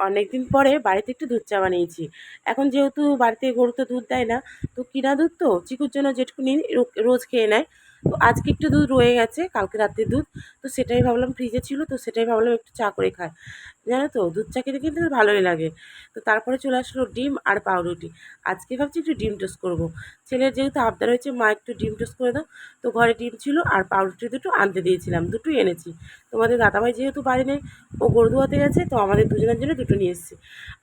অনেক দিন পরে বাড়িতে একটু দুধ চা বানিয়েছি। এখন যেহেতু বাড়িতে গরু তো দুধ দেয় না, তো কিনা দুধ তো চিকুর জন্য যেটুকুনি রোজ খেয়ে নেয়। তো আজকে একটু দুধ রয়ে গেছে কালকে রাত্রের দুধ, তো সেটাই ভাবলাম ফ্রিজে ছিল, তো সেটাই ভাবলাম একটু চা করে খাই। জানো তো দুধ চা খেতে কিন্তু ভালোই লাগে। তো তারপরে চলে আসলো ডিম আর পাউরুটি। আজকে ভাবছি একটু ডিম টোস্ট করবো। ছেলের যেহেতু আবদার হয়েছে মা একটু ডিম টোস্ট করে দাও, তো ঘরে ডিম ছিল আর পাউরুটি দুটো আনতে দিয়েছিলাম, দুটোই এনেছি। তোমাদের দাদাভাই যেহেতু বাড়ি নেই, ও গরু ধোয়াতে গেছে, তো আমাদের দুজনের জন্য দুটো নিয়ে এসেছি।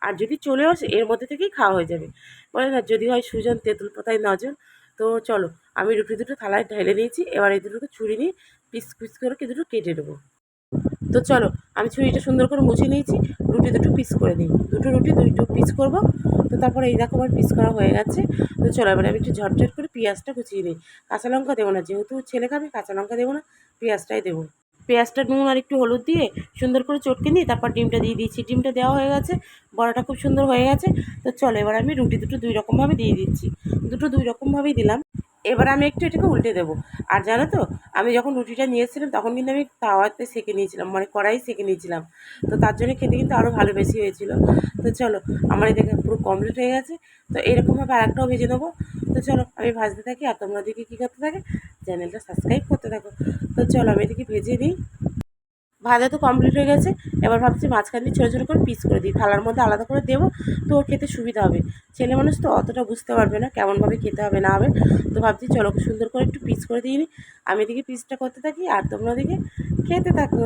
আর যদি চলেও আসে এর মধ্যে থেকেই খাওয়া হয়ে যাবে। বলে না যদি হয় সুজন তেঁতুল পাতায় নজন। তো চলো, আমি রুটি দুটো থালায় ঢেলে নিয়েছি, এবার এই দুটোকে ছুরি নিয়ে পিস পিস করে দুটো কেটে নেবো। তো চলো, আমি ছুরিটা সুন্দর করে মুছে নিয়েছি, রুটি দুটো পিস করে দিই, দুটো রুটি দুটো পিস করব। তো তারপরে এই দেখো আমার পিস করা হয়ে গেছে। তো চলো এবার আমি একটু ঝটঝট করে পেঁয়াজটা কুচিয়ে নিই। কাঁচা লঙ্কা দেবো না, যেহেতু ছেলে খাবে কাঁচা লঙ্কা দেবো না, পেঁয়াজটাই দেবো। পেঁয়াজটা নুন আর একটু হলুদ দিয়ে সুন্দর করে চটকে নিই, তারপর ডিমটা দিয়ে দিয়েছি। ডিমটা দেওয়া হয়ে গেছে, বড়াটা খুব সুন্দর হয়ে গেছে। তো চলো এবার আমি রুটি দুটো দুই রকমভাবে দিয়ে দিচ্ছি, দুটো দুই রকমভাবেই দিলাম। এবার আমি একটু এটাকে উল্টে দেবো। আর জানো তো, আমি যখন রুটিটা নিয়েছিলাম তখন কিন্তু আমি তাওয়াতে সেঁকে নিয়েছিলাম, মানে কড়াই সেঁকে নিয়েছিলাম। তো তার জন্য খেতে কিন্তু আরও ভালো বেশি হয়েছিল। তো চলো, আমার এদিকে পুরো কমপ্লিট হয়ে গেছে। তো এরকমভাবে আরেকটাও ভেজে নেবো। তো চলো আমি ভাজতে থাকি, আর তোমরা দিকে কী করতে থাকে, চ্যানেলটা সাবস্ক্রাইব করতে থাকো। তো চলো আমি এদিকে ভেজে নিই। ভাজা তো কমপ্লিট হয়ে গেছে। এবার ভাবছি মাঝখান দিয়ে ছোটো ছোটো করে পিস করে দিই, থালার মধ্যে আলাদা করে দেবো, তো ওর খেতে সুবিধা হবে। ছেলে মানুষ তো অতটা বুঝতে পারবে না কেমনভাবে খেতে হবে না হবে। তো ভাবছি চলো সুন্দর করে একটু পিস করে দিই নি। আমি এদিকে পিসটা করতে থাকি আর তোমরা ওদিকে খেতে থাকো।